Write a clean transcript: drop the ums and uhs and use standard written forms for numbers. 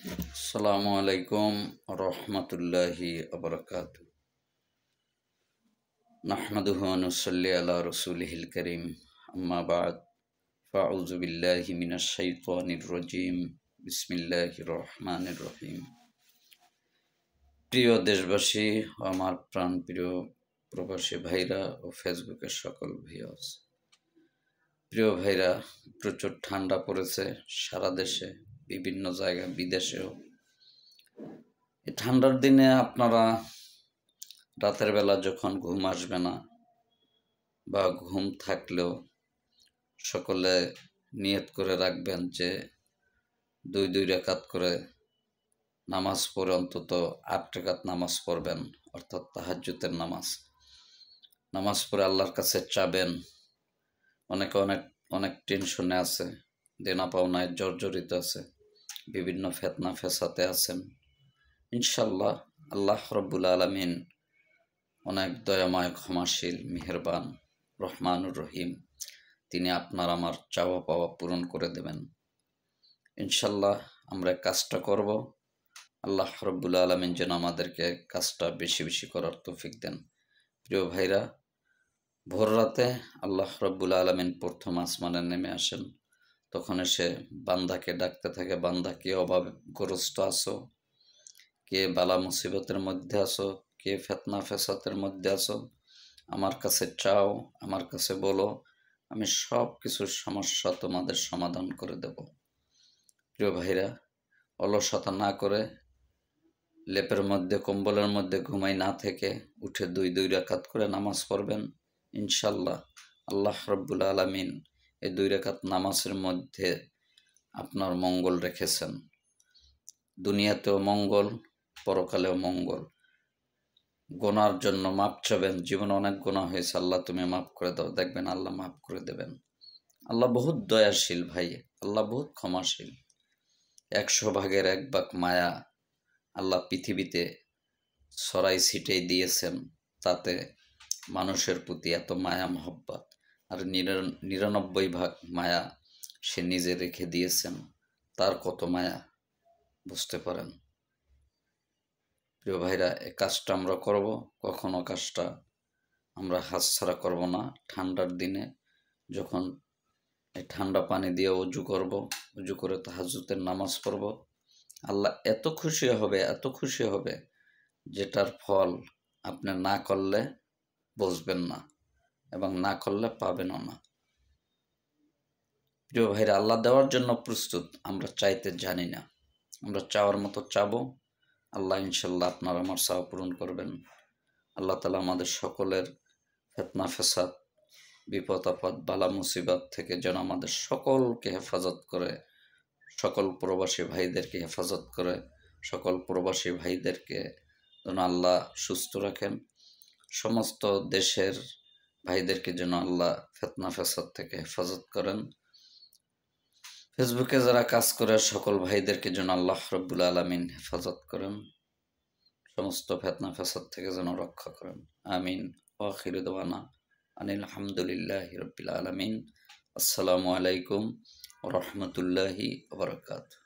আসসালামু আলাইকুম রহমতুল্লাহি আবরকাতু। নাহমাদুহু ওয়া নুসাল্লি আলা রাসূলিহিল কারীম, আম্মা বা'দ, ফাআউযু বিল্লাহি মিনাশ শাইতানির রাজীম। বিসমিল্লাহির রহমানির রহিম। প্রিয় দেশবাসী ও আমার প্রাণপ্রিয় প্রবাসী ভাইরা ও ফেসবুকের সকল ভিউয়ার্স, প্রিয় ভাইরা, প্রচুর ঠান্ডা পড়েছে সারা দেশে, বিভিন্ন জায়গায়, বিদেশেও। এই ঠান্ডার দিনে আপনারা রাতের বেলা যখন ঘুম আসবে না বা ঘুম থাকলেও সকলে নিয়ত করে রাখবেন যে দুই রাকাত করে নামাজ পড়ে অন্তত 8 রাকাত নামাজ পড়বেন, অর্থাৎ তাহাজ্জুদের নামাজ পড়ে আল্লাহর কাছে চাবেন। অনেকে অনেক অনেক টেনশনে আছে, দেনা পাওনায় জর্জরিত আছে, বিভিন্ন ফিতনা ফেসাতে আছেন। ইনশাল্লাহ আল্লাহ রব্বুল আলামিন অনেক দয়াময়, ক্ষমাশীল, মেহেরবান, রহমানুর রহিম। তিনি আপনার আমার চাওয়া পাওয়া পূরণ করে দেবেন ইনশাল্লাহ। আমরা কাজটা করব। আল্লাহ রব্বুল আলামিন যেন আমাদেরকে কাজটা বেশি বেশি করার তৌফিক দেন। প্রিয় ভাইরা, ভোর রাতে আল্লাহ রব্বুল আলামিন প্রথম আসমানে নেমে আসেন। তখন এসে বান্দাকে ডাকতে থাকে, বান্দা কে অভাবগ্রস্ত আছো, কে বালা মুসিবতের মধ্যে আছো, কে ফিতনা ফেসাতের মধ্যে আছো, আমার কাছে চাও, আমার কাছে বলো, আমি সব কিছুর সমস্যা তোমাদের সমাধান করে দেব। প্রিয় ভাইরা, অলসতা না করে, লেপের মধ্যে কম্বলের মধ্যে ঘুমাই না থেকে উঠে দুই রাকাত করে নামাজ পড়বেন ইনশাল্লাহ। আল্লাহ রব্বুল আলামিন এই 2 রাকাত নামাজের মধ্যে আপনার মঙ্গল রেখেছেন। দুনিয়াতেও মঙ্গল, পরকালেও মঙ্গল। গোনার জন্য মাপ চাবেন, জীবনে অনেক গোনা হয়েছে, আল্লাহ তুমি মাফ করে দাও, দেখবেন আল্লাহ মাফ করে দেবেন। আল্লাহ বহুত দয়াশীল ভাই, আল্লাহ বহুত ক্ষমাশীল। 100 ভাগের 1 ভাগ মায়া আল্লাহ পৃথিবীতে ছড়াই ছিটেই দিয়েছেন। তাতে মানুষের প্রতি এত মায়া মহব্বত, আর 99 ভাগ মায়া সে নিজে রেখে দিয়েছেন। তার কত মায়া বুঝতে পারেন। প্রিয় ভাইরা, এই কাজটা আমরা করব, কখনো কাজটা আমরা হাতছাড়া করব না। ঠান্ডার দিনে যখন এই ঠান্ডা পানি দিয়ে অজু করব, অজু করে তাহাজ্জুদের নামাজ পড়ব, আল্লাহ এত খুশি হবে, এত খুশি হবে, যেটার ফল আপনি না করলে বুঝবেন না এবং না করলে পাবেনও না। প্রিয় ভাইরা, আল্লাহ দেওয়ার জন্য প্রস্তুত, আমরা চাইতে জানি না। আমরা চাওয়ার মতো চাবো, আল্লাহ ইনশাল্লাহ আপনার আমার চাওয়া পূরণ করবেন। আল্লাহ তাআলা আমাদের সকলের ফিতনা ফেসাদ, বিপদ আপদ, বালা মুসিবত থেকে যেন আমাদের সকলকে হেফাজত করে, সকল প্রবাসী ভাইদেরকে হেফাজত করে, সকল প্রবাসী ভাইদেরকে যেন আল্লাহ সুস্থ রাখেন। সমস্ত দেশের ভাইদেরকে যেন আল্লাহ ফিতনা ফেসাদ থেকে হেফাজত করেন। ফেসবুকে যারা কাজ করে সকল ভাইদেরকে যেন আল্লাহ রব্বুল আলামিন হেফাজত করেন, সমস্ত ফিতনা ফেসাদ থেকে যেন রক্ষা করেন। আমিন। ওয়া আখিরু দাওয়ানা আনিল হামদুলিল্লাহি রাব্বিল আলামিন। আসসালামু আলাইকুম ওয়া রাহমাতুল্লাহি ওয়া বারাকাতুহু।